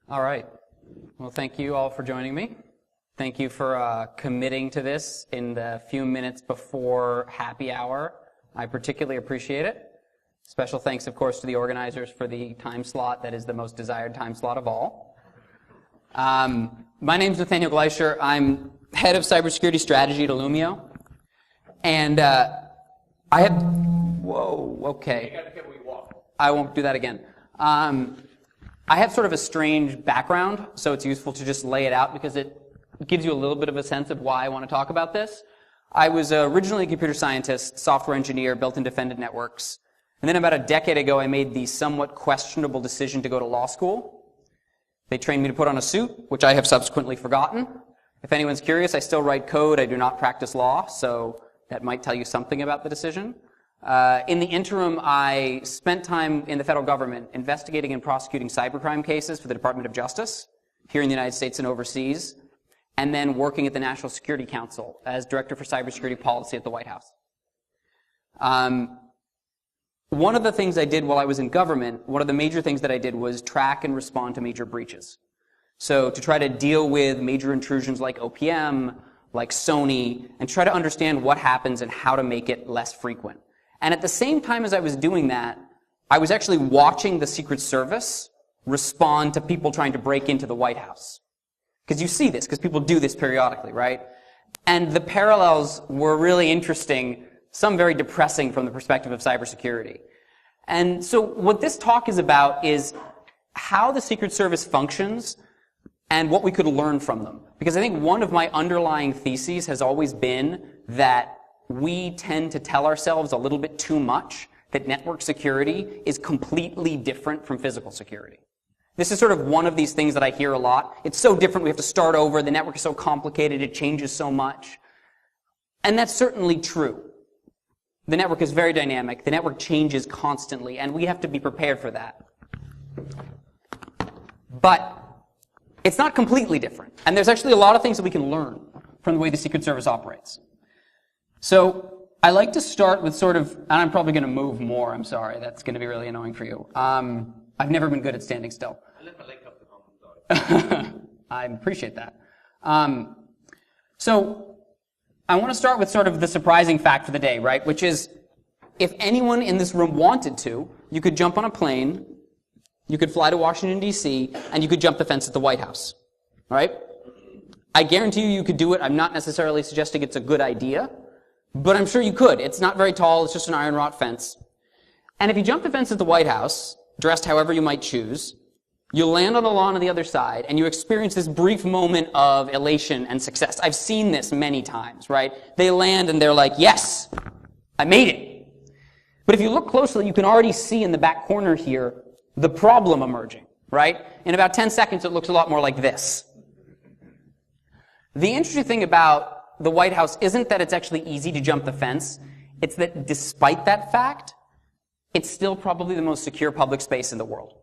All right. Well, thank you all for joining me. Thank you for committing to this in the few minutes before happy hour. I particularly appreciate it. Special thanks, of course, to the organizers for the time slot that is the most desired time slot of all. My name is Nathaniel Gleischer. I'm head of cybersecurity strategy at Illumio. And I have... Whoa, okay. You gotta get where you walk. I won't do that again. I have sort of a strange background, so it's useful to just lay it out because it gives you a little bit of a sense of why I want to talk about this. I was originally a computer scientist, software engineer, built and defended networks. And then about a decade ago, I made the somewhat questionable decision to go to law school. They trained me to put on a suit, which I have subsequently forgotten. If anyone's curious, I still write code. I do not practice law, so that might tell you something about the decision. In the interim, I spent time in the federal government investigating and prosecuting cybercrime cases for the Department of Justice here in the United States and overseas, and then working at the National Security Council as Director for Cybersecurity Policy at the White House. One of the things I did while I was in government, one of the major things that I did was track and respond to major breaches. So to try to deal with major intrusions like OPM, like Sony, and try to understand what happens and how to make it less frequent. And at the same time as I was doing that, I was actually watching the Secret Service respond to people trying to break into the White House. Because you see this, because people do this periodically, right? And the parallels were really interesting, some very depressing from the perspective of cybersecurity. And so what this talk is about is how the Secret Service functions and what we could learn from them. Because I think one of my underlying theses has always been that we tend to tell ourselves a little bit too much that network security is completely different from physical security. This is sort of one of these things that I hear a lot. It's so different, we have to start over, the network is so complicated, it changes so much. And that's certainly true. The network is very dynamic, the network changes constantly, and we have to be prepared for that. But it's not completely different. And there's actually a lot of things that we can learn from the way the Secret Service operates. So I like to start with sort of, and I'm probably going to move more, I'm sorry, that's going to be really annoying for you. I've never been good at standing still. I let my leg up the moment. I appreciate that. So I want to start with sort of the surprising fact for the day, right? Which is, if anyone in this room wanted to, you could jump on a plane, you could fly to Washington, D.C., and you could jump the fence at the White House, right? I guarantee you could do it. I'm not necessarily suggesting it's a good idea, but I'm sure you could. It's not very tall. It's just an iron wrought fence. And if you jump the fence at the White House, dressed however you might choose, you land on the lawn on the other side, and you experience this brief moment of elation and success. I've seen this many times, right? They land and they're like, yes, I made it. But if you look closely, you can already see in the back corner here the problem emerging, right? In about 10 seconds, it looks a lot more like this. The interesting thing about the White House isn't that it's actually easy to jump the fence. It's that despite that fact, it's still probably the most secure public space in the world.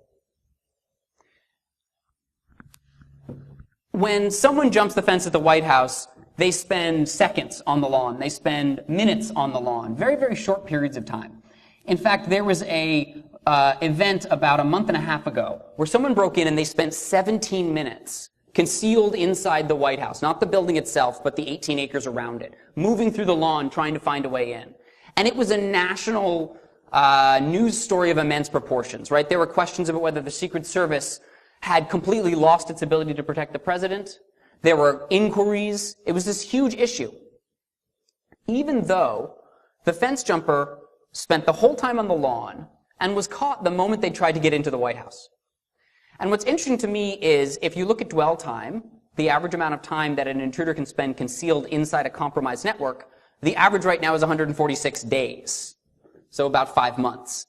When someone jumps the fence at the White House, they spend seconds on the lawn. They spend minutes on the lawn. Very, very short periods of time. In fact, there was a event about a month and a half ago where someone broke in and they spent 17 minutes concealed inside the White House, not the building itself, but the 18 acres around it, moving through the lawn, trying to find a way in. And it was a national news story of immense proportions, right? There were questions about whether the Secret Service had completely lost its ability to protect the president. There were inquiries. It was this huge issue. Even though the fence jumper spent the whole time on the lawn and was caught the moment they tried to get into the White House. And what's interesting to me is, if you look at dwell time, the average amount of time that an intruder can spend concealed inside a compromised network, the average right now is 146 days. So about 5 months.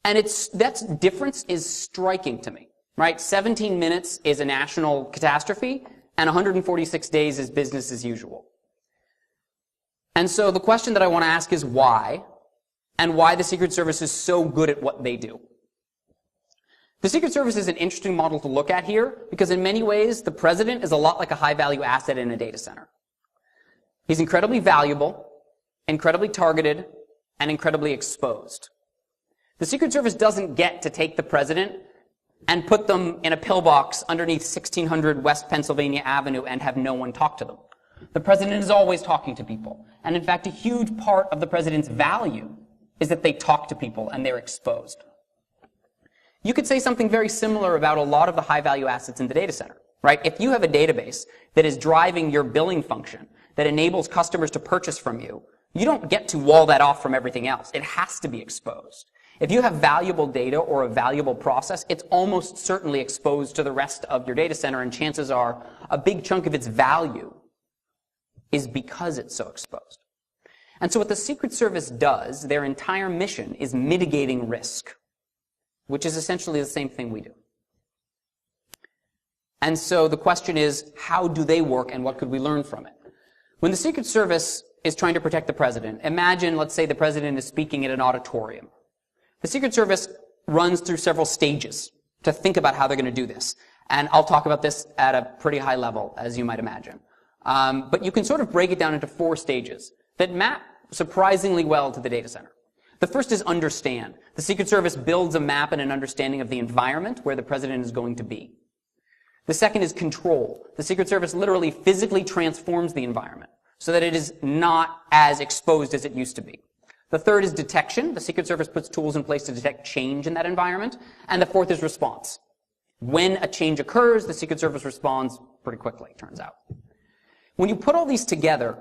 And that difference is striking to me, right? 17 minutes is a national catastrophe, and 146 days is business as usual. And so the question that I want to ask is why, and why the Secret Service is so good at what they do. The Secret Service is an interesting model to look at here, because in many ways, the president is a lot like a high-value asset in a data center. He's incredibly valuable, incredibly targeted, and incredibly exposed. The Secret Service doesn't get to take the president and put them in a pillbox underneath 1600 West Pennsylvania Avenue and have no one talk to them. The president is always talking to people. And in fact, a huge part of the president's value is that they talk to people and they're exposed. You could say something very similar about a lot of the high-value assets in the data center, right? If you have a database that is driving your billing function, that enables customers to purchase from you, you don't get to wall that off from everything else. It has to be exposed. If you have valuable data or a valuable process, it's almost certainly exposed to the rest of your data center, and chances are a big chunk of its value is because it's so exposed. And so what the Secret Service does, their entire mission is mitigating risk, which is essentially the same thing we do. And so the question is, how do they work and what could we learn from it? When the Secret Service is trying to protect the president, imagine, let's say the president is speaking at an auditorium. The Secret Service runs through several stages to think about how they're going to do this. And I'll talk about this at a pretty high level, as you might imagine. But you can sort of break it down into 4 stages that map surprisingly well to the data center. The first is understand. The Secret Service builds a map and an understanding of the environment where the president is going to be. The second is control. The Secret Service literally physically transforms the environment so that it is not as exposed as it used to be. The third is detection. The Secret Service puts tools in place to detect change in that environment. And the fourth is response. When a change occurs, the Secret Service responds pretty quickly, turns out. When you put all these together,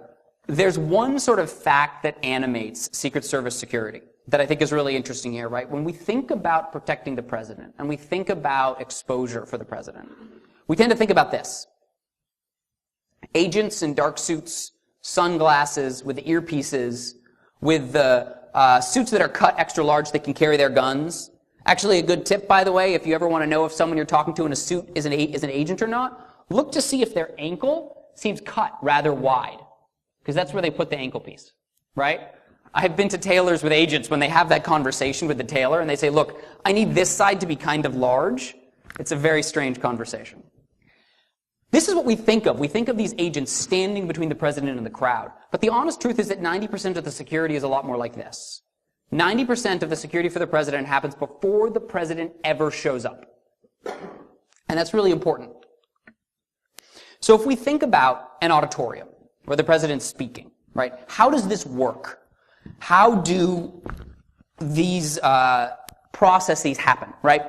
there's one sort of fact that animates Secret Service security that I think is really interesting here, right? When we think about protecting the president and we think about exposure for the president, we tend to think about this. Agents in dark suits, sunglasses, with earpieces, with the suits that are cut extra large that can carry their guns. Actually, a good tip, by the way, if you ever want to know if someone you're talking to in a suit is an agent or not, look to see if their ankle seems cut rather wide, because that's where they put the ankle piece, right? I've been to tailors with agents when they have that conversation with the tailor, and they say, look, I need this side to be kind of large. It's a very strange conversation. This is what we think of. We think of these agents standing between the president and the crowd. But the honest truth is that 90% of the security is a lot more like this. 90% of the security for the president happens before the president ever shows up. And that's really important. So if we think about an auditorium where the president's speaking, right, how does this work? How do these processes happen, right?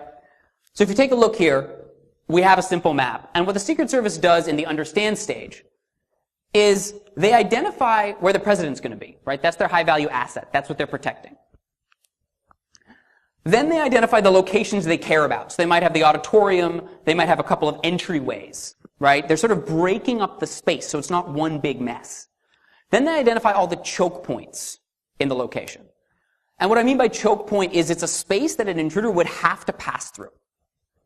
So if you take a look here, we have a simple map. And what the Secret Service does in the understand stage is they identify where the president's going to be, right? That's their high-value asset. That's what they're protecting. Then they identify the locations they care about. So they might have the auditorium. They might have a couple of entryways, right? They're sort of breaking up the space so it's not one big mess. Then they identify all the choke points in the location. And what I mean by choke point is it's a space that an intruder would have to pass through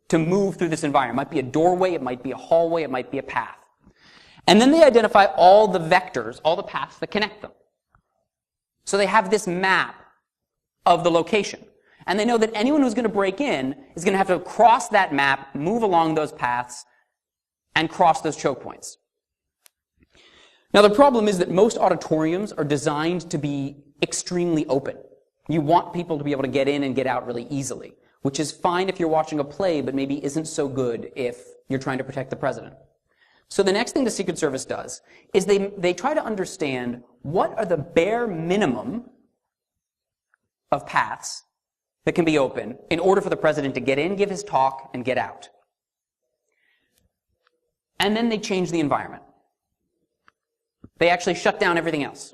to move through this environment. It might be a doorway, it might be a hallway, it might be a path. And then they identify all the vectors, all the paths that connect them. So they have this map of the location. And they know that anyone who's going to break in is going to have to cross that map, move along those paths, and cross those choke points. Now the problem is that most auditoriums are designed to be extremely open. You want people to be able to get in and get out really easily, which is fine if you're watching a play, but maybe isn't so good if you're trying to protect the president. So the next thing the Secret Service does is they try to understand what are the bare minimum of paths that can be open in order for the president to get in, give his talk, and get out. And then they change the environment. They actually shut down everything else.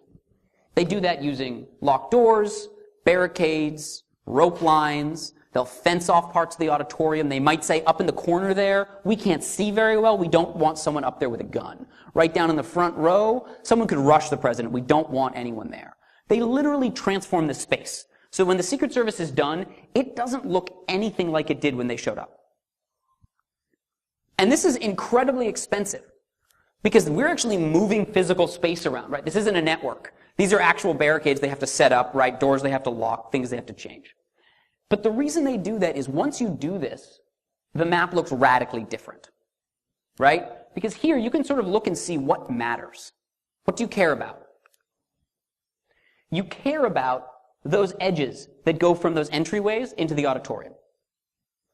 They do that using locked doors, barricades, rope lines. They'll fence off parts of the auditorium. They might say, up in the corner there, we can't see very well. We don't want someone up there with a gun. Right down in the front row, someone could rush the president. We don't want anyone there. They literally transform the space. So when the Secret Service is done, it doesn't look anything like it did when they showed up. And this is incredibly expensive because we're actually moving physical space around, right? This isn't a network. These are actual barricades they have to set up, right? Doors they have to lock, things they have to change. But the reason they do that is once you do this, the map looks radically different, right? Because here you can sort of look and see what matters. What do you care about? You care about those edges that go from those entryways into the auditorium.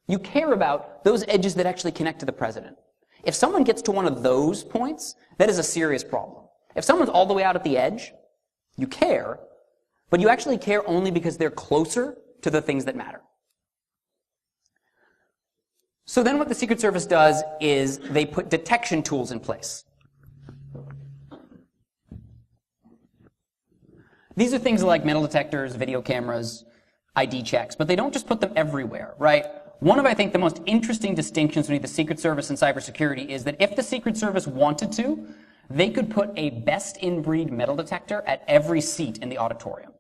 You care about those edges that actually connect to the president. If someone gets to one of those points, that is a serious problem. If someone's all the way out at the edge, you care, but you actually care only because they're closer to the things that matter. So then what the Secret Service does is they put detection tools in place. These are things like metal detectors, video cameras, ID checks, but they don't just put them everywhere, right? One of, I think, the most interesting distinctions between the Secret Service and cybersecurity is that if the Secret Service wanted to, they could put a best-in-breed metal detector at every seat in the auditorium.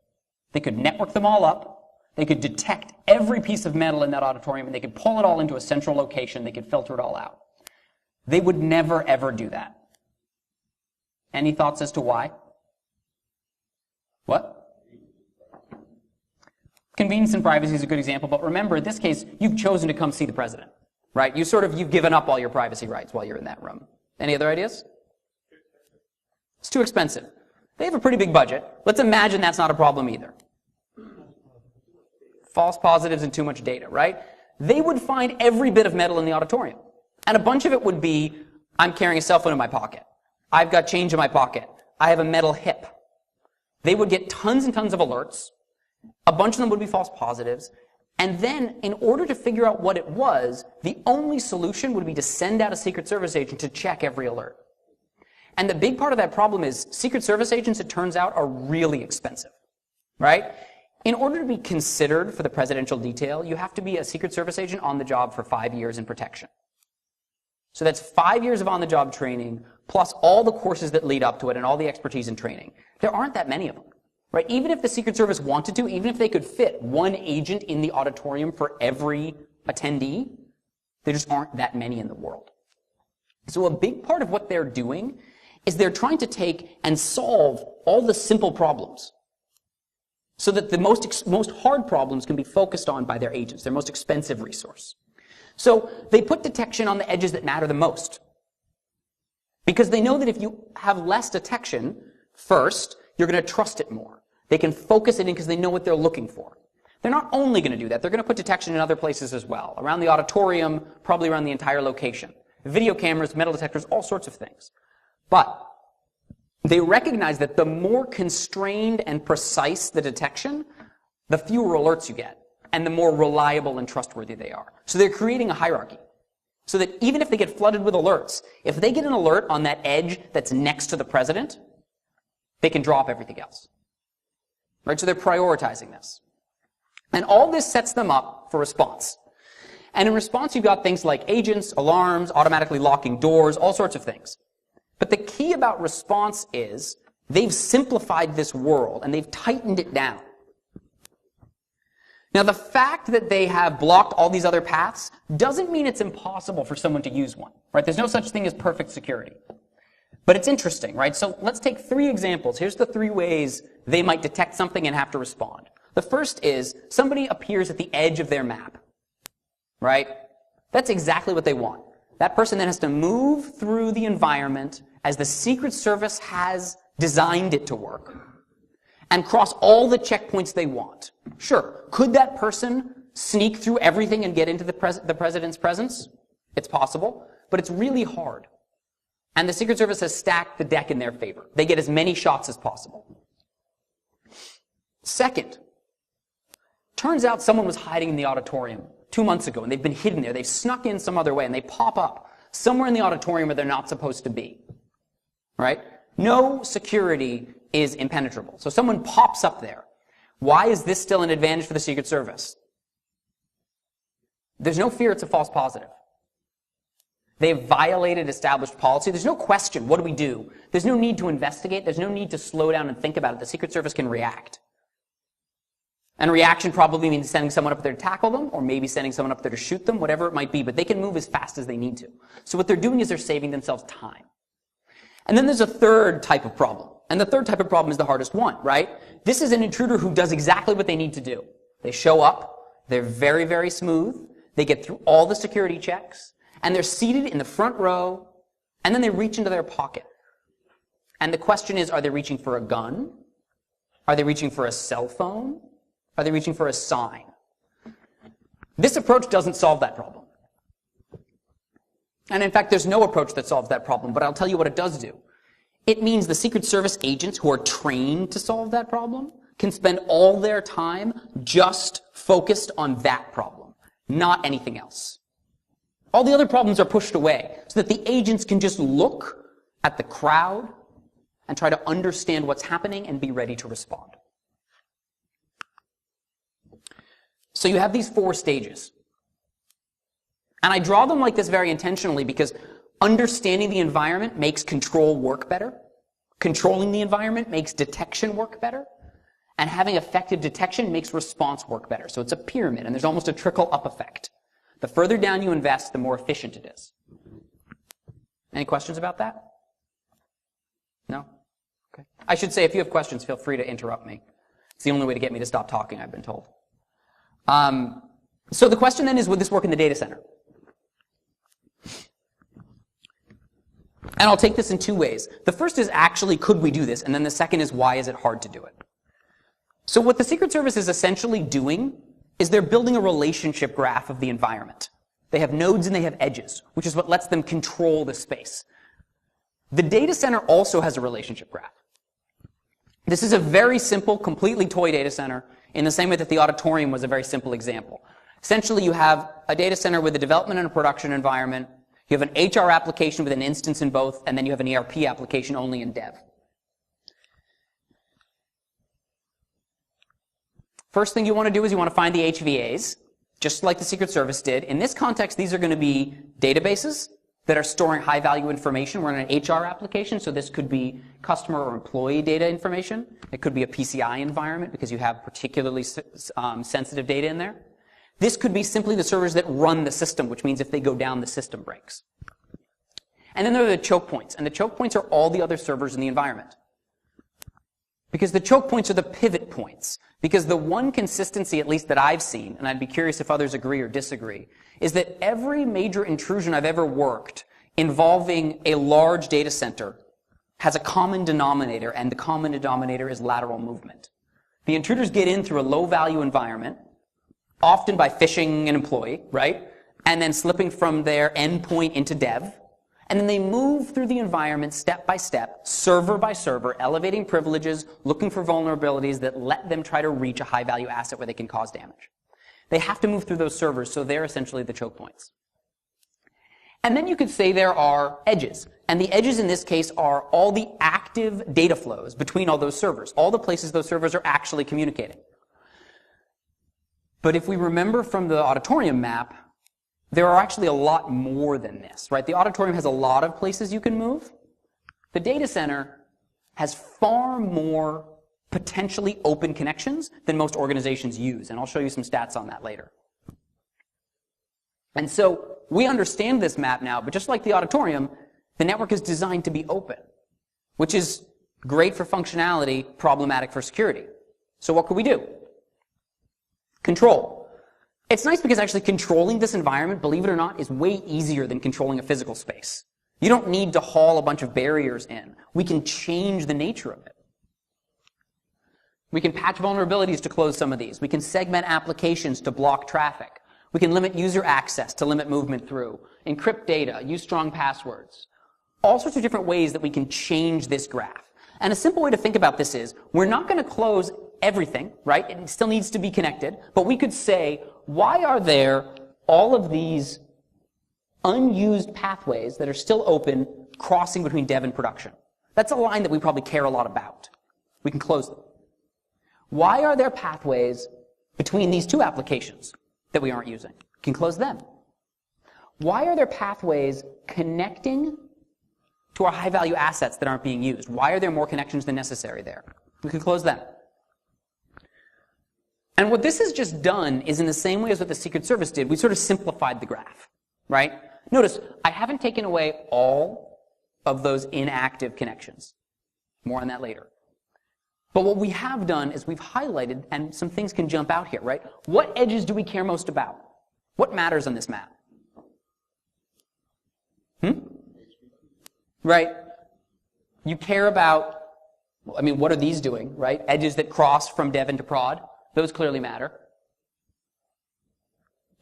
They could network them all up. They could detect every piece of metal in that auditorium, and they could pull it all into a central location. They could filter it all out. They would never, ever do that. Any thoughts as to why? What? Convenience and privacy is a good example, but remember, in this case, you've chosen to come see the president, right? You've given up all your privacy rights while you're in that room. Any other ideas? It's too expensive. They have a pretty big budget. Let's imagine that's not a problem either. False positives and too much data, right? They would find every bit of metal in the auditorium. And a bunch of it would be, I'm carrying a cell phone in my pocket. I've got change in my pocket. I have a metal hip. They would get tons and tons of alerts. A bunch of them would be false positives. And then, in order to figure out what it was, the only solution would be to send out a Secret Service agent to check every alert. And the big part of that problem is Secret Service agents, it turns out, are really expensive, right? In order to be considered for the presidential detail, you have to be a Secret Service agent on the job for 5 years in protection. So that's 5 years of on-the-job training, plus all the courses that lead up to it and all the expertise and training. There aren't that many of them, right? Even if the Secret Service wanted to, even if they could fit one agent in the auditorium for every attendee, there just aren't that many in the world. So a big part of what they're doing is they're trying to take and solve all the simple problems so that the most hard problems can be focused on by their agents, their most expensive resource. So they put detection on the edges that matter the most. Because they know that if you have less detection, first, you're going to trust it more. They can focus it in because they know what they're looking for. They're not only going to do that, they're going to put detection in other places as well. Around the auditorium, probably around the entire location. Video cameras, metal detectors, all sorts of things. But they recognize that the more constrained and precise the detection, the fewer alerts you get, and the more reliable and trustworthy they are. So they're creating a hierarchy. So that even if they get flooded with alerts, if they get an alert on that edge that's next to the president, they can drop everything else. Right? So they're prioritizing this. And all this sets them up for response. And in response, you've got things like agents, alarms, automatically locking doors, all sorts of things. But the key about response is they've simplified this world and they've tightened it down. Now, the fact that they have blocked all these other paths doesn't mean it's impossible for someone to use one, right? There's no such thing as perfect security. But it's interesting, right? So let's take 3 examples. Here's the 3 ways they might detect something and have to respond. The first is somebody appears at the edge of their map, right? That's exactly what they want. That person then has to move through the environment as the Secret Service has designed it to work and cross all the checkpoints they want. Sure, could that person sneak through everything and get into the president's presence? It's possible, but it's really hard. And the Secret Service has stacked the deck in their favor. They get as many shots as possible. Second, turns out someone was hiding in the auditorium 2 months ago, and they've been hidden there. They've snuck in some other way, and they pop up somewhere in the auditorium where they're not supposed to be. Right? No security is impenetrable. So someone pops up there. Why is this still an advantage for the Secret Service? There's no fear it's a false positive. They've violated established policy. There's no question, what do we do? There's no need to investigate. There's no need to slow down and think about it. The Secret Service can react. And reaction probably means sending someone up there to tackle them, or maybe sending someone up there to shoot them, whatever it might be, but they can move as fast as they need to. So what they're doing is they're saving themselves time. And then there's a third type of problem. And the third type of problem is the hardest one, right? This is an intruder who does exactly what they need to do. They show up, they're very, very smooth, they get through all the security checks, and they're seated in the front row, and then they reach into their pocket. And the question is, are they reaching for a gun? Are they reaching for a cell phone? Are they reaching for a sign? This approach doesn't solve that problem. And in fact, there's no approach that solves that problem, but I'll tell you what it does do. It means the Secret Service agents who are trained to solve that problem can spend all their time just focused on that problem, not anything else. All the other problems are pushed away so that the agents can just look at the crowd and try to understand what's happening and be ready to respond. So you have these 4 stages. And I draw them like this very intentionally because understanding the environment makes control work better. Controlling the environment makes detection work better. And having effective detection makes response work better. So it's a pyramid, and there's almost a trickle-up effect. The further down you invest, the more efficient it is. Any questions about that? No? Okay. I should say, if you have questions, feel free to interrupt me. It's the only way to get me to stop talking, I've been told. So the question then is, would this work in the data center? And I'll take this in 2 ways. The first is actually, could we do this? And then the second is, why is it hard to do it? So what the Secret Service is essentially doing is they're building a relationship graph of the environment. They have nodes and they have edges, which is what lets them control the space. The data center also has a relationship graph. This is a very simple, completely toy data center in the same way that the auditorium was a very simple example. Essentially, you have a data center with a development and a production environment. You have an HR application with an instance in both, and then you have an ERP application only in dev. First thing you want to do is you want to find the HVAs, just like the Secret Service did. In this context, these are going to be databases that are storing high-value information. We're in an HR application, so this could be customer or employee data information. It could be a PCI environment because you have particularly sensitive data in there. This could be simply the servers that run the system, which means if they go down, the system breaks. And then there are the choke points, and the choke points are all the other servers in the environment. Because the choke points are the pivot points. Because the one consistency, at least that I've seen, and I'd be curious if others agree or disagree, is that every major intrusion I've ever worked involving a large data center has a common denominator, and the common denominator is lateral movement. The intruders get in through a low-value environment, often by phishing an employee, right? And then slipping from their endpoint into dev. And then they move through the environment step by step, server by server, elevating privileges, looking for vulnerabilities that let them try to reach a high-value asset where they can cause damage. They have to move through those servers, so they're essentially the choke points. And then you could say there are edges. And the edges in this case are all the active data flows between all those servers, all the places those servers are actually communicating. But if we remember from the auditorium map, there are actually a lot more than this, right? The auditorium has a lot of places you can move. The data center has far more potentially open connections than most organizations use, and I'll show you some stats on that later. And so we understand this map now, but just like the auditorium, the network is designed to be open, which is great for functionality, problematic for security. So what could we do? Control. It's nice because actually controlling this environment, believe it or not, is way easier than controlling a physical space. You don't need to haul a bunch of barriers in. We can change the nature of it. We can patch vulnerabilities to close some of these. We can segment applications to block traffic. We can limit user access to limit movement through, encrypt data, use strong passwords. All sorts of different ways that we can change this graph. And a simple way to think about this is, we're not going to close everything, right? It still needs to be connected. But we could say, why are there all of these unused pathways that are still open crossing between dev and production? That's a line that we probably care a lot about. We can close them. Why are there pathways between these two applications that we aren't using? We can close them. Why are there pathways connecting to our high-value assets that aren't being used? Why are there more connections than necessary there? We can close them. And what this has just done is in the same way as what the Secret Service did, we sort of simplified the graph, right? Notice, I haven't taken away all of those inactive connections. More on that later. But what we have done is we've highlighted, and some things can jump out here, right? What edges do we care most about? What matters on this map? Right? You care about, I mean, what are these doing, right? Edges that cross from dev into prod. Those clearly matter.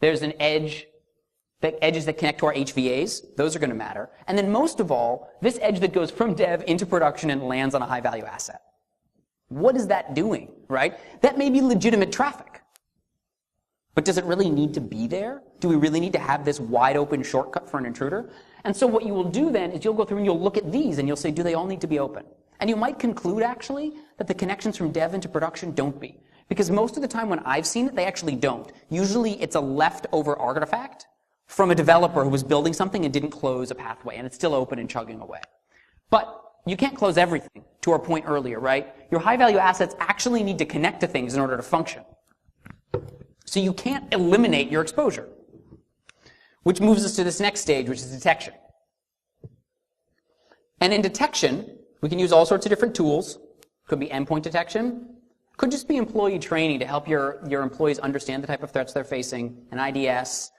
There's an edge, the edges that connect to our HVAs. Those are going to matter. And then most of all, this edge that goes from dev into production and lands on a high-value asset. What is that doing, right? That may be legitimate traffic. But does it really need to be there? Do we really need to have this wide open shortcut for an intruder? And so what you will do then is you'll go through and you'll look at these and you'll say, do they all need to be open? And you might conclude actually that the connections from dev into production don't be. Because most of the time when I've seen it, they actually don't. Usually it's a leftover artifact from a developer who was building something and didn't close a pathway and it's still open and chugging away. But you can't close everything, to our point earlier, right? Your high value assets actually need to connect to things in order to function. So you can't eliminate your exposure. Which moves us to this next stage, which is detection. And in detection, we can use all sorts of different tools. Could be endpoint detection. Could just be employee training to help your employees understand the type of threats they're facing, an IDS.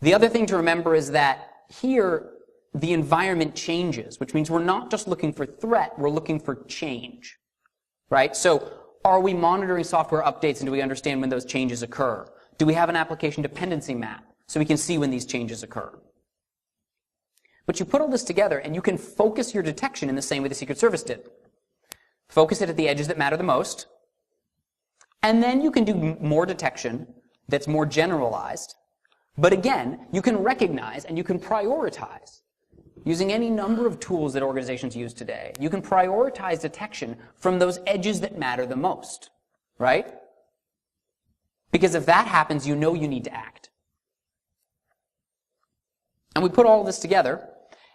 The other thing to remember is that here, the environment changes, which means we're not just looking for threat, we're looking for change, right? So are we monitoring software updates and do we understand when those changes occur? Do we have an application dependency map so we can see when these changes occur? But you put all this together and you can focus your detection in the same way the Secret Service did. Focus it at the edges that matter the most, and then you can do more detection that's more generalized. But again, you can recognize and you can prioritize. Using any number of tools that organizations use today, you can prioritize detection from those edges that matter the most, right? Because if that happens, you know you need to act. And we put all of this together,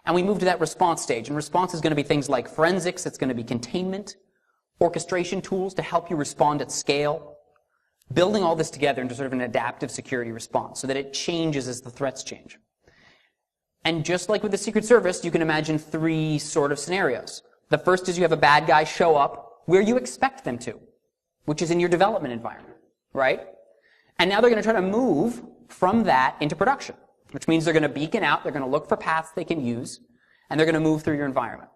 and we move to that response stage. And response is going to be things like forensics, it's going to be containment, orchestration tools to help you respond at scale, building all this together into sort of an adaptive security response so that it changes as the threats change. And just like with the Secret Service, you can imagine three sort of scenarios. The first is you have a bad guy show up where you expect them to, which is in your development environment, right? And now they're going to try to move from that into production, which means they're going to beacon out, they're going to look for paths they can use, and they're going to move through your environment.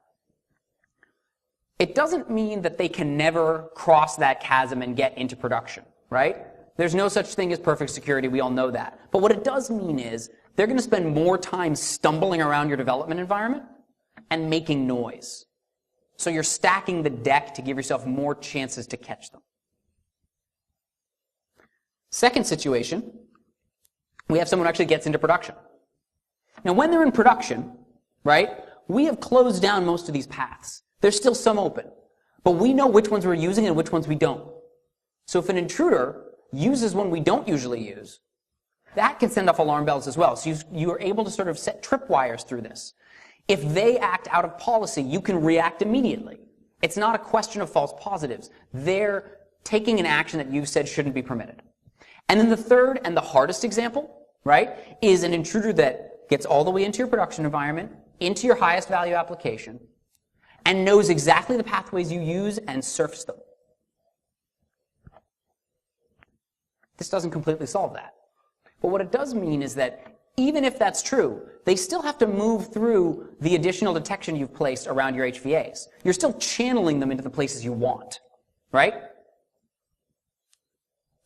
It doesn't mean that they can never cross that chasm and get into production, right? There's no such thing as perfect security, we all know that. But what it does mean is they're going to spend more time stumbling around your development environment and making noise. So you're stacking the deck to give yourself more chances to catch them. Second situation, we have someone who actually gets into production. Now when they're in production, right, we have closed down most of these paths. There's still some open. But we know which ones we're using and which ones we don't. So if an intruder uses one we don't usually use, that can send off alarm bells as well. So you are able to sort of set tripwires through this. If they act out of policy, you can react immediately. It's not a question of false positives. They're taking an action that you said shouldn't be permitted. And then the third and the hardest example, right, is an intruder that gets all the way into your production environment, into your highest value application, and knows exactly the pathways you use and surfs them. This doesn't completely solve that. But what it does mean is that even if that's true, they still have to move through the additional detection you've placed around your HVAs. You're still channeling them into the places you want, right?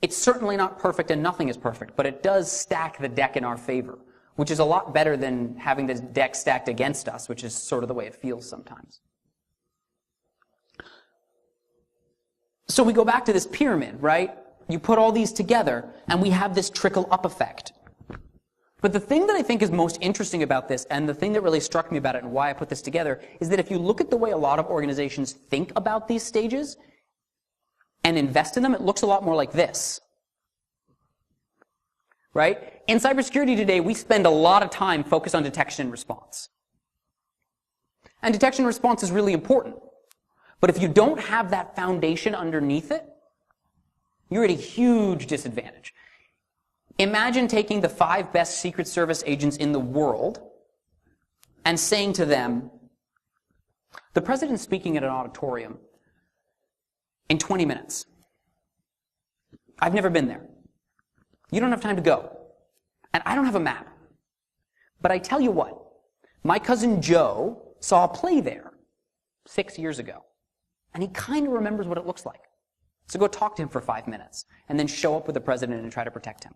It's certainly not perfect and nothing is perfect, but it does stack the deck in our favor, which is a lot better than having the deck stacked against us, which is sort of the way it feels sometimes. So we go back to this pyramid, right? You put all these together, and we have this trickle-up effect. But the thing that I think is most interesting about this, and the thing that really struck me about it and why I put this together, is that if you look at the way a lot of organizations think about these stages and invest in them, it looks a lot more like this. Right? In cybersecurity today, we spend a lot of time focused on detection and response. And detection and response is really important. But if you don't have that foundation underneath it, you're at a huge disadvantage. Imagine taking the 5 best Secret Service agents in the world and saying to them, the president's speaking at an auditorium in 20 minutes. I've never been there. You don't have time to go. And I don't have a map. But I tell you what, my cousin Joe saw a play there 6 years ago. And he kind of remembers what it looks like. So go talk to him for 5 minutes, and then show up with the president and try to protect him.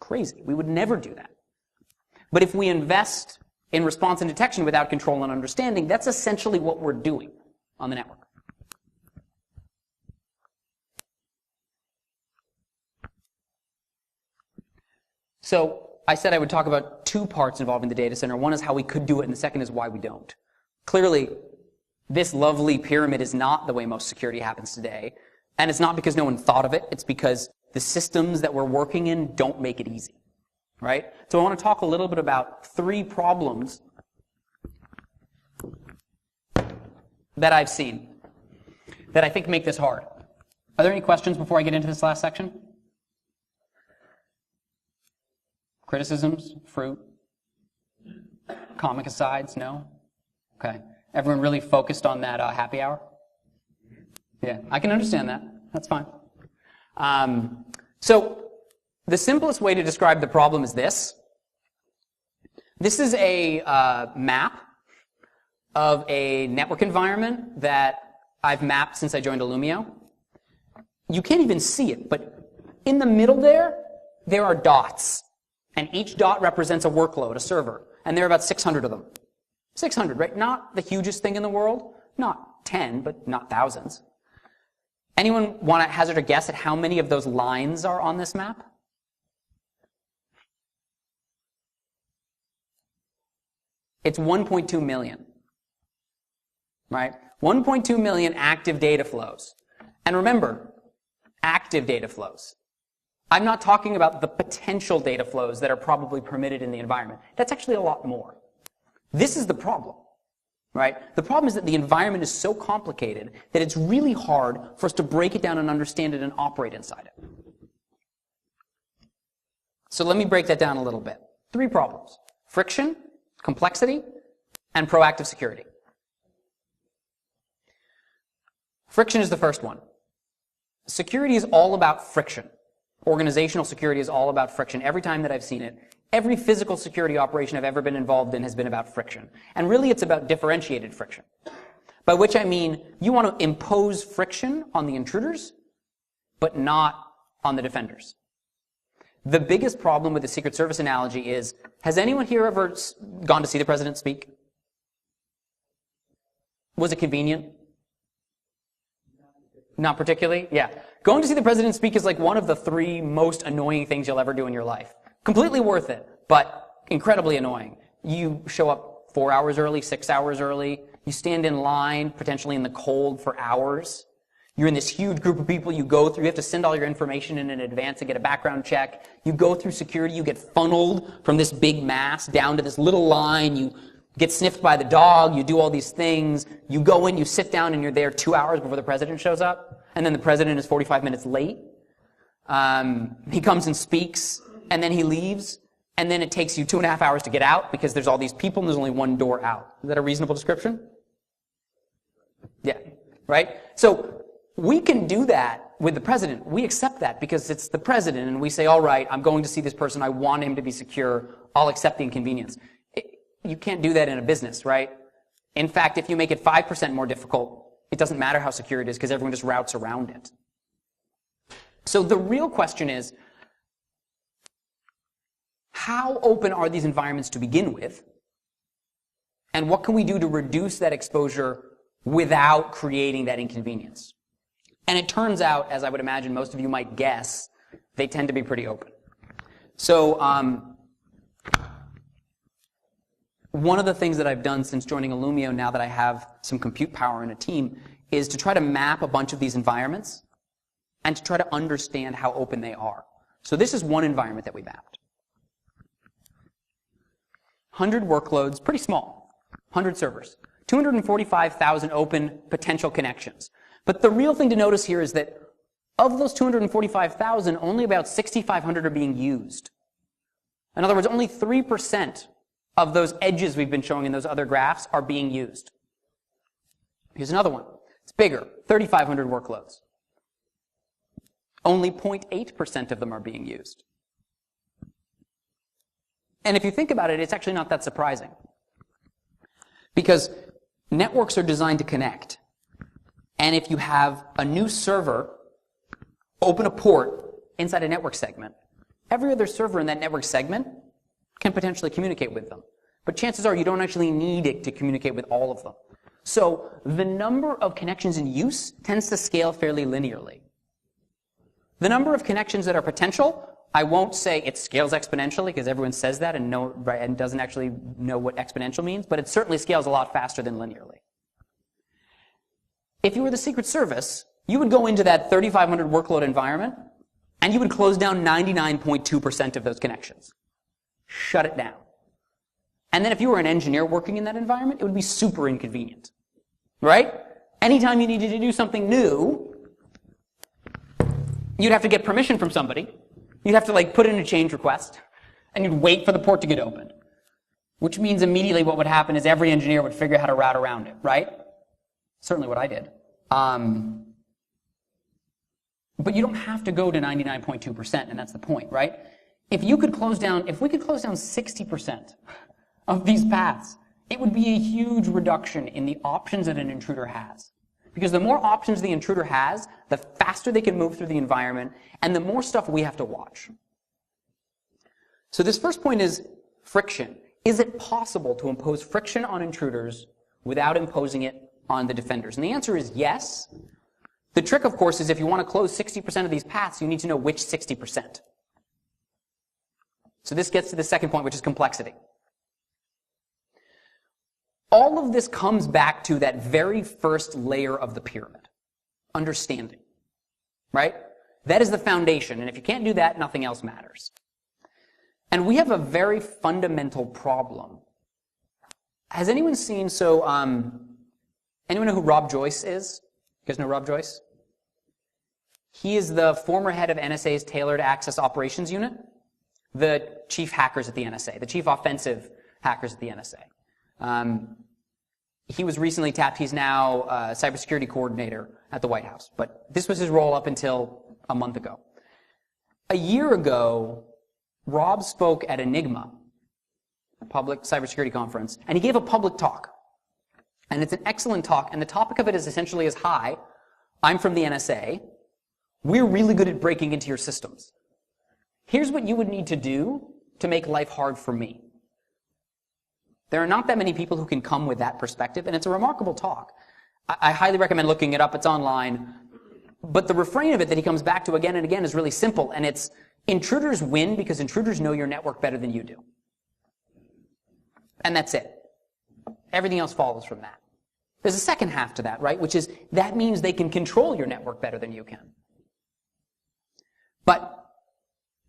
Crazy. We would never do that. But if we invest in response and detection without control and understanding, that's essentially what we're doing on the network. So I said I would talk about two parts involving the data center. One is how we could do it, and the second is why we don't. Clearly, this lovely pyramid is not the way most security happens today. And it's not because no one thought of it. It's because the systems that we're working in don't make it easy. Right? So I want to talk a little bit about three problems that I've seen that I think make this hard. Are there any questions before I get into this last section? Criticisms? Fruit? Comic asides? No? Okay. Everyone really focused on that happy hour? Yeah, I can understand that. That's fine. So the simplest way to describe the problem is this. This is a map of a network environment that I've mapped since I joined Illumio. You can't even see it, but in the middle there are dots. And each dot represents a workload, a server. And there are about 600 of them. 600, right? Not the hugest thing in the world. Not 10, but not thousands. Anyone want to hazard a guess at how many of those lines are on this map? It's 1.2 million. Right? 1.2 million active data flows. And remember, active data flows. I'm not talking about the potential data flows that are probably permitted in the environment. That's actually a lot more. This is the problem, right? The problem is that the environment is so complicated that it's really hard for us to break it down and understand it and operate inside it. So let me break that down a little bit. Three problems: friction, complexity, and proactive security. Friction is the first one. Security is all about friction. Organizational security is all about friction. Every time that I've seen it, every physical security operation I've ever been involved in has been about friction. And really it's about differentiated friction. By which I mean you want to impose friction on the intruders, but not on the defenders. The biggest problem with the Secret Service analogy is, has anyone here ever gone to see the president speak? Was it convenient? Not particularly? Yeah. Going to see the president speak is like one of the three most annoying things you'll ever do in your life. Completely worth it, but incredibly annoying. You show up 4 hours early, 6 hours early. You stand in line, potentially in the cold, for hours. You're in this huge group of people you go through. You have to send all your information in advance to get a background check. You go through security. You get funneled from this big mass down to this little line. You get sniffed by the dog. You do all these things. You go in, you sit down, and you're there 2 hours before the president shows up. And then the president is 45 minutes late. He comes and speaks, and then he leaves. And then it takes you 2.5 hours to get out because there's all these people and there's only one door out. Is that a reasonable description? Yeah, right? So we can do that with the president. We accept that because it's the president, and we say, all right, I'm going to see this person. I want him to be secure. I'll accept the inconvenience. You can't do that in a business, right? In fact, if you make it 5% more difficult, it doesn't matter how secure it is because everyone just routes around it. So the real question is, how open are these environments to begin with? And what can we do to reduce that exposure without creating that inconvenience? And it turns out, as I would imagine most of you might guess, they tend to be pretty open. So one of the things that I've done since joining Illumio, now that I have some compute power and a team, is to try to map a bunch of these environments and to try to understand how open they are. So this is one environment that we mapped. 100 workloads, pretty small, 100 servers, 245,000 open potential connections. But the real thing to notice here is that of those 245,000, only about 6,500 are being used. In other words, only 3% of those edges we've been showing in those other graphs are being used. Here's another one. It's bigger, 3,500 workloads. Only 0.8% of them are being used. And if you think about it, it's actually not that surprising. Because networks are designed to connect. And if you have a new server open a port inside a network segment, Every other server in that network segment can potentially communicate with them. But chances are you don't actually need it to communicate with all of them. So the number of connections in use tends to scale fairly linearly. The number of connections that are potential, I won't say it scales exponentially because everyone says that and doesn't actually know what exponential means, but it certainly scales a lot faster than linearly. If you were the Secret Service, you would go into that 3,500 workload environment and you would close down 99.2% of those connections. Shut it down. And then if you were an engineer working in that environment, it would be super inconvenient. Right? Anytime you needed to do something new, you'd have to get permission from somebody. You'd have to put in a change request, and you'd wait for the port to get opened. Which means immediately what would happen is every engineer would figure out how to route around it, right? Certainly what I did. But you don't have to go to 99.2%, and that's the point, right? If we could close down 60% of these paths, it would be a huge reduction in the options that an intruder has. Because the more options the intruder has, the faster they can move through the environment, and the more stuff we have to watch. So this first point is friction. Is it possible to impose friction on intruders without imposing it on the defenders? And the answer is yes. The trick, of course, is if you want to close 60% of these paths, you need to know which 60%. So this gets to the second point, which is complexity. All of this comes back to that very first layer of the pyramid, understanding, right? That is the foundation, and if you can't do that, nothing else matters. And we have a very fundamental problem. Has anyone seen, anyone know who Rob Joyce is? You guys know Rob Joyce? He is the former head of NSA's Tailored Access Operations Unit, the chief hackers at the NSA, the chief offensive hackers at the NSA. He was recently tapped. He's now cybersecurity coordinator at the White House. But this was his role up until a month ago. A year ago, Rob spoke at Enigma, a public cybersecurity conference, and he gave a public talk. And it's an excellent talk, and the topic of it is essentially as, hi, I'm from the NSA. We're really good at breaking into your systems. Here's what you would need to do to make life hard for me. There are not that many people who can come with that perspective, and it's a remarkable talk. I highly recommend looking it up. It's online. But the refrain of it that he comes back to again and again is really simple, and it's intruders win because intruders know your network better than you do. And that's it. Everything else follows from that. There's a second half to that, right, which is that means they can control your network better than you can. But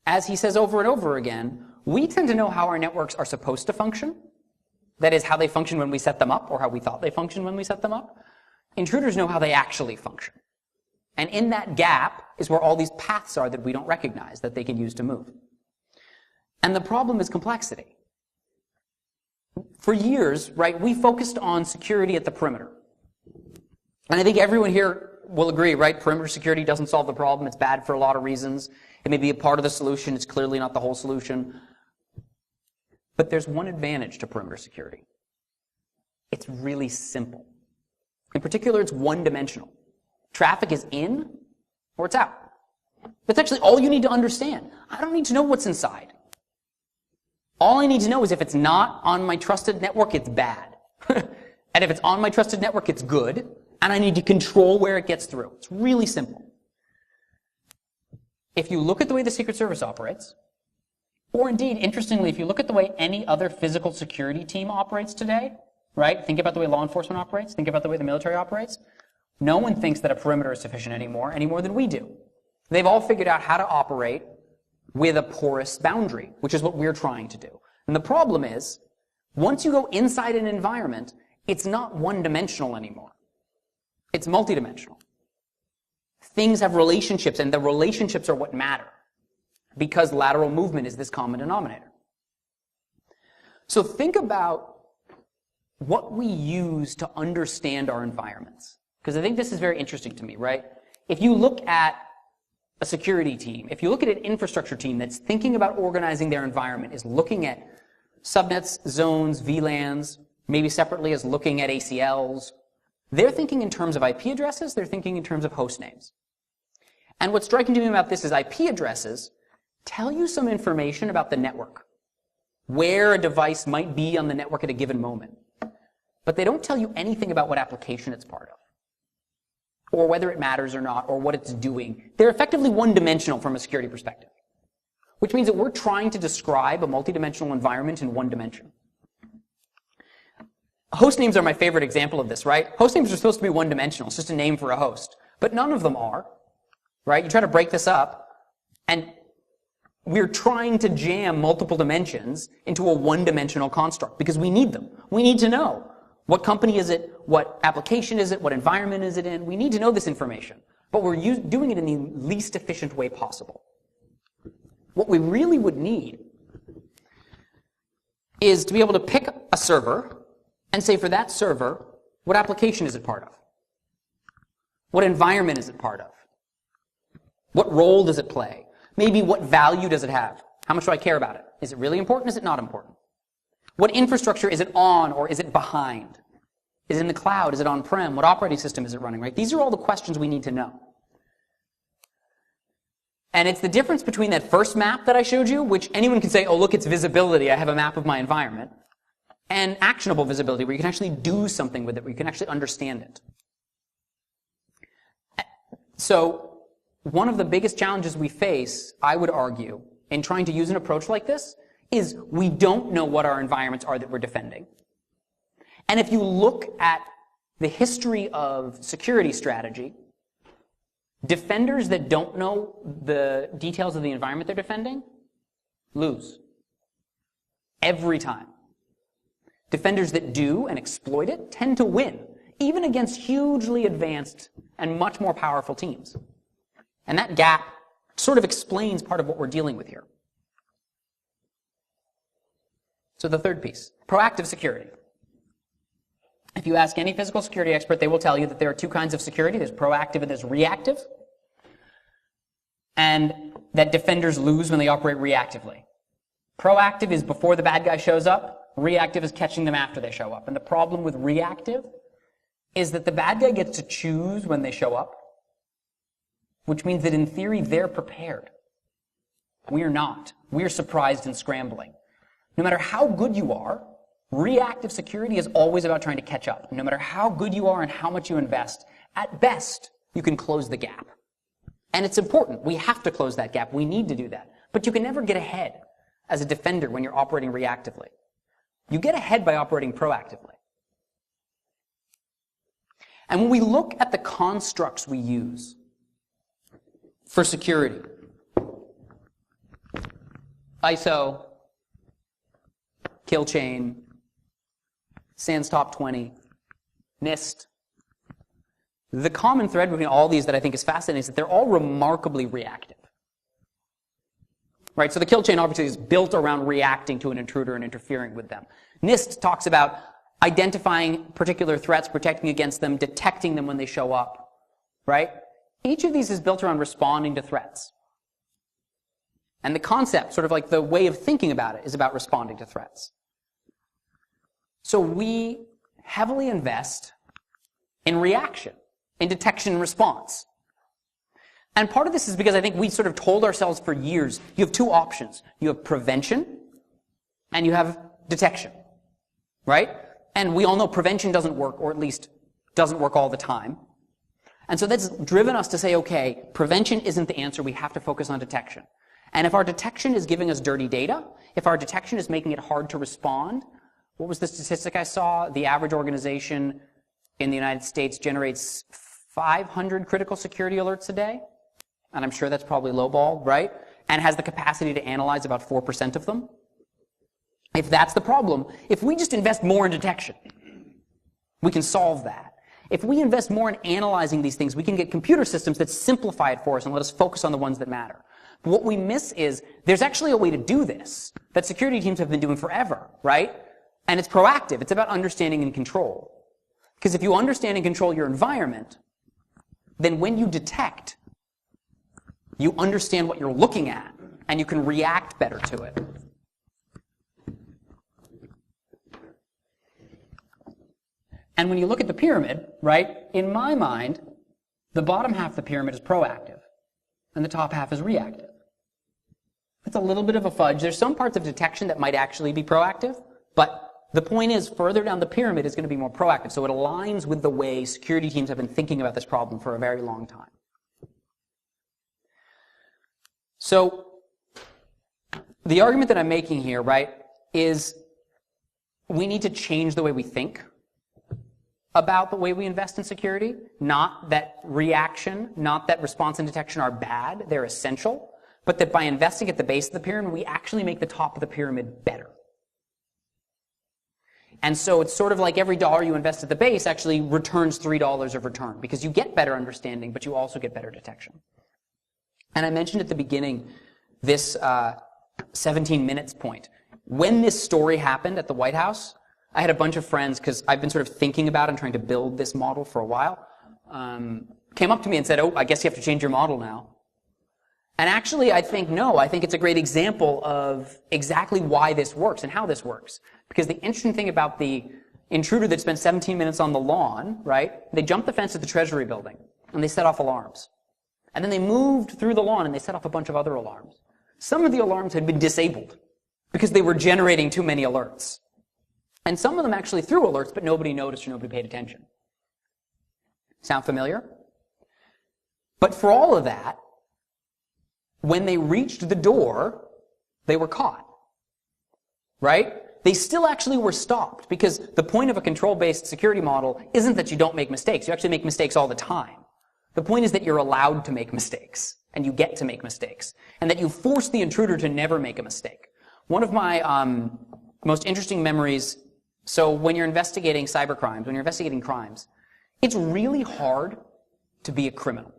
as he says over and over again, we tend to know how our networks are supposed to function. That is, how they function when we set them up, or how we thought they functioned when we set them up. Intruders know how they actually function. And in that gap is where all these paths are that we don't recognize, that they can use to move. And the problem is complexity. For years, right, we focused on security at the perimeter. And I think everyone here will agree, right, perimeter security doesn't solve the problem. It's bad for a lot of reasons. It may be a part of the solution. It's clearly not the whole solution. But there's one advantage to perimeter security. It's really simple. In particular, it's one-dimensional. Traffic is in or it's out. That's actually all you need to understand. I don't need to know what's inside. All I need to know is if it's not on my trusted network, it's bad. And if it's on my trusted network, it's good. And I need to control where it gets through. It's really simple. If you look at the way the Secret Service operates, or indeed, interestingly, if you look at the way any other physical security team operates today, right? Think about the way law enforcement operates. Think about the way the military operates. No one thinks that a perimeter is sufficient any more than we do. They've all figured out how to operate with a porous boundary, which is what we're trying to do. And the problem is, once you go inside an environment, it's not one-dimensional anymore. It's multidimensional. Things have relationships, and the relationships are what matter, because lateral movement is this common denominator. So think about what we use to understand our environments, because I think this is very interesting to me, right? If you look at a security team, if you look at an infrastructure team that's thinking about organizing their environment, is looking at subnets, zones, VLANs, maybe separately as looking at ACLs, they're thinking in terms of IP addresses, they're thinking in terms of host names. And what's striking to me about this is IP addresses tell you some information about the network, where a device might be on the network at a given moment. But they don't tell you anything about what application it's part of, or whether it matters or not, or what it's doing. They're effectively one-dimensional from a security perspective, which means that we're trying to describe a multidimensional environment in one dimension. Host names are my favorite example of this, right? Host names are supposed to be one-dimensional. It's just a name for a host. But none of them are, right? You try to break this up, and we're trying to jam multiple dimensions into a one-dimensional construct because we need them. We need to know what company is it, what application is it, what environment is it in. We need to know this information, but we're doing it in the least efficient way possible. What we really would need is to be able to pick a server and say for that server, what application is it part of? What environment is it part of? What role does it play? Maybe what value does it have? How much do I care about it? Is it really important? Is it not important? What infrastructure is it on or is it behind? Is it in the cloud? Is it on-prem? What operating system is it running, right? These are all the questions we need to know. And it's the difference between that first map that I showed you, which anyone can say, oh, look, it's visibility. I have a map of my environment. And actionable visibility, where you can actually do something with it, where you can actually understand it. So one of the biggest challenges we face, I would argue, in trying to use an approach like this, is we don't know what our environments are that we're defending. And if you look at the history of security strategy, defenders that don't know the details of the environment they're defending lose. Every time. Defenders that do and exploit it tend to win, even against hugely advanced and much more powerful teams. And that gap sort of explains part of what we're dealing with here. So the third piece, proactive security. If you ask any physical security expert, they will tell you that there are two kinds of security. There's proactive and there's reactive. And that defenders lose when they operate reactively. Proactive is before the bad guy shows up. Reactive is catching them after they show up. And the problem with reactive is that the bad guy gets to choose when they show up, which means that in theory they're prepared. We're not. We're surprised and scrambling. No matter how good you are, reactive security is always about trying to catch up. No matter how good you are and how much you invest, at best, you can close the gap. And it's important. We have to close that gap. We need to do that. But you can never get ahead as a defender when you're operating reactively. You get ahead by operating proactively. And when we look at the constructs we use for security, ISO, kill chain, SANS top 20, NIST. The common thread between all these that I think is fascinating is that they're all remarkably reactive. Right? So the kill chain obviously is built around reacting to an intruder and interfering with them. NIST talks about identifying particular threats, protecting against them, detecting them when they show up. Right? Each of these is built around responding to threats. And the concept, sort of like the way of thinking about it, is about responding to threats. So we heavily invest in reaction, in detection and response. And part of this is because I think we sort of told ourselves for years, you have two options. You have prevention and you have detection, right? And we all know prevention doesn't work, or at least doesn't work all the time. And so that's driven us to say, okay, prevention isn't the answer. We have to focus on detection. And if our detection is giving us dirty data, if our detection is making it hard to respond, what was the statistic I saw? The average organization in the United States generates 500 critical security alerts a day. And I'm sure that's probably lowball, right? And has the capacity to analyze about 4% of them. If that's the problem, if we just invest more in detection, we can solve that. If we invest more in analyzing these things, we can get computer systems that simplify it for us and let us focus on the ones that matter. But what we miss is there's actually a way to do this that security teams have been doing forever, right? And it's proactive. It's about understanding and control. Because if you understand and control your environment, then when you detect, you understand what you're looking at, and you can react better to it. And when you look at the pyramid, right, in my mind, the bottom half of the pyramid is proactive, and the top half is reactive. It's a little bit of a fudge. There's some parts of detection that might actually be proactive, but the point is further down the pyramid is going to be more proactive. So it aligns with the way security teams have been thinking about this problem for a very long time. So the argument that I'm making here, right, is we need to change the way we think about the way we invest in security. Not that reaction, not that response and detection are bad, they're essential, but that by investing at the base of the pyramid, we actually make the top of the pyramid better. And so it's sort of like every dollar you invest at the base actually returns $3 of return, because you get better understanding, but you also get better detection. And I mentioned at the beginning this 17 minutes point. When this story happened at the White House, I had a bunch of friends, because I've been sort of thinking about and trying to build this model for a while, came up to me and said, oh, I guess you have to change your model now. And actually, I think no. I think it's a great example of exactly why this works and how this works. Because the interesting thing about the intruder that spent 17 minutes on the lawn, right, they jumped the fence at the Treasury building, and they set off alarms. And then they moved through the lawn, and they set off a bunch of other alarms. Some of the alarms had been disabled because they were generating too many alerts. And some of them actually threw alerts, but nobody noticed or nobody paid attention. Sound familiar? But for all of that, when they reached the door, they were caught. Right? They still actually were stopped, because the point of a control-based security model isn't that you don't make mistakes. You actually make mistakes all the time. The point is that you're allowed to make mistakes, and you get to make mistakes, and that you force the intruder to never make a mistake. One of my most interesting memories, so when you're investigating cybercrimes, when you're investigating crimes, it's really hard to be a criminal.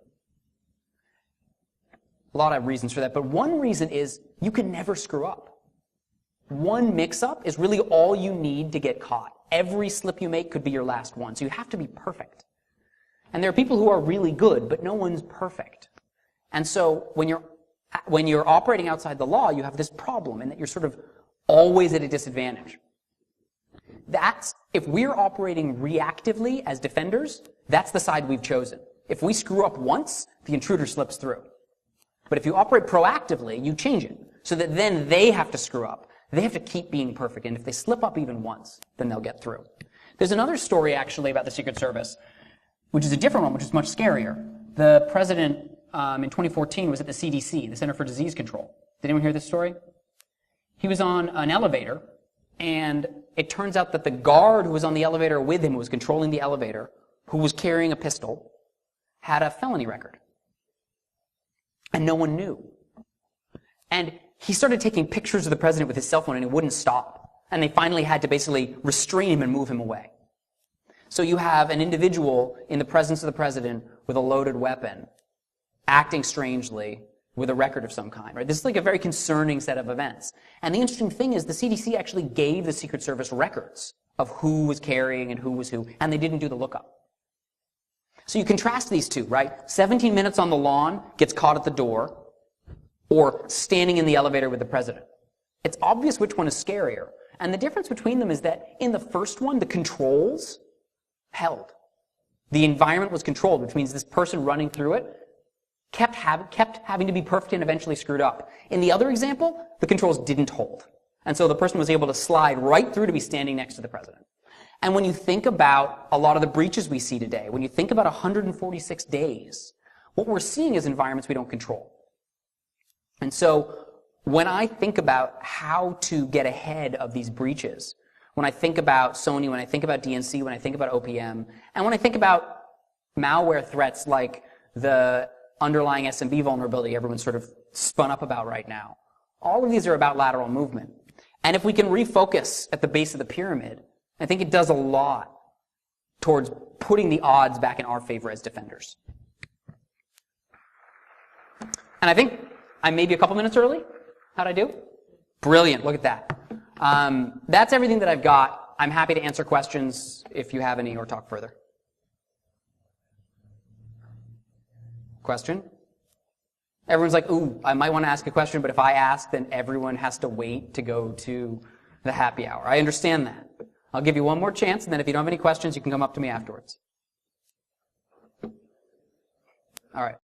A lot of reasons for that, but one reason is you can never screw up. One mix-up is really all you need to get caught. Every slip you make could be your last one, so you have to be perfect. And there are people who are really good, but no one's perfect. And so when you're operating outside the law, you have this problem in that you're sort of always at a disadvantage. If we're operating reactively as defenders, that's the side we've chosen. If we screw up once, the intruder slips through. But if you operate proactively, you change it so that then they have to screw up. They have to keep being perfect, and if they slip up even once, then they'll get through. There's another story actually about the Secret Service, which is a different one, which is much scarier. The president in 2014 was at the CDC, the Center for Disease Control. Did anyone hear this story? He was on an elevator, and it turns out that the guard who was on the elevator with him, who was controlling the elevator, who was carrying a pistol, had a felony record. And no one knew. And he started taking pictures of the president with his cell phone, and it wouldn't stop. And they finally had to basically restrain him and move him away. So you have an individual in the presence of the president with a loaded weapon, acting strangely, with a record of some kind, right? This is like a very concerning set of events. And the interesting thing is the CDC actually gave the Secret Service records of who was carrying and who was who, and they didn't do the lookup. So you contrast these two, right? 17 minutes on the lawn, gets caught at the door, or standing in the elevator with the president. It's obvious which one is scarier. And the difference between them is that in the first one, the controls held. The environment was controlled, which means this person running through it kept having to be perfect and eventually screwed up. In the other example, the controls didn't hold. And so the person was able to slide right through to be standing next to the president. And when you think about a lot of the breaches we see today, when you think about 146 days, what we're seeing is environments we don't control. And so when I think about how to get ahead of these breaches, when I think about Sony, when I think about DNC, when I think about OPM, and when I think about malware threats like the underlying SMB vulnerability everyone's sort of spun up about right now, all of these are about lateral movement. And if we can refocus at the base of the pyramid, I think it does a lot towards putting the odds back in our favor as defenders. And I think I'm maybe a couple minutes early. How'd I do? Brilliant. Look at that. That's everything that I've got. I'm happy to answer questions if you have any or talk further. Question? Everyone's like, ooh, I might want to ask a question, but if I ask, then everyone has to wait to go to the happy hour. I understand that. I'll give you one more chance, and then if you don't have any questions, you can come up to me afterwards. All right.